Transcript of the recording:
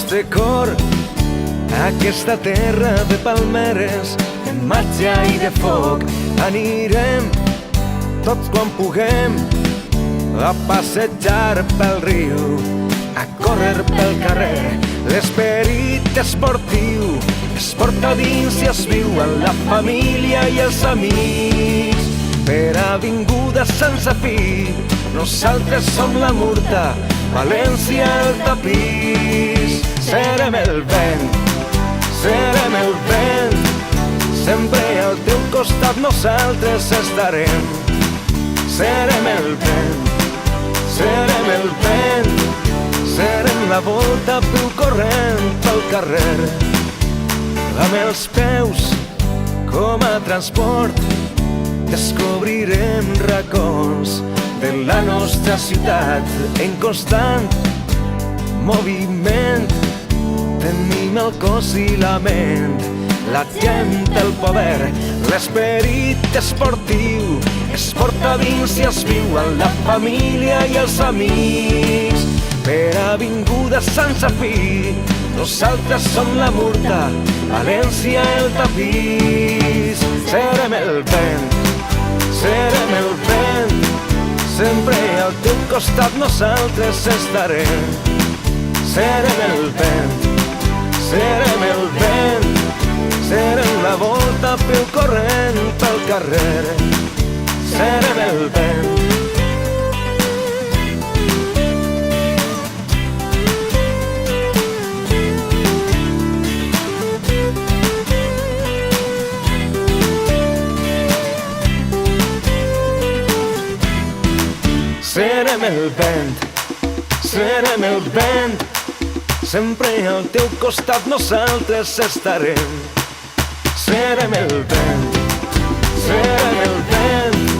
nostre cor, aquesta terra de palmeres, de màgia i de foc. Anirem tots quan puguem a passejar pel riu, a córrer pel carrer. L'esperit esportiu es porta dins i es viu en la família i els amics. Per avingudes sense fi, nosaltres som la Murta, València el tapís. Serem el vent, serem el vent, sempre al teu costat nosaltres estarem. Serem el vent, serem el vent, serem la volta pel corrent pel carrer. Amb els peus com a transport descobrirem racons de la nostra ciutat en constant moviment. Tenim el cos i la ment, la gent, el poder, l'esperit esportiu es porta dins i es viu en la família i els amics. Per avingudes sense fi, nosaltres som la Murta, València el tapís. Serem el vent, serem el vent, sempre al teu costat nosaltres estarem. Serem el vent, serem el vent, serem la volta pel corrent pel carrer. Serem el vent. Serem el vent, serem el vent, sempre al teu costat nosaltres estarem. Serem el vent, serem el vent,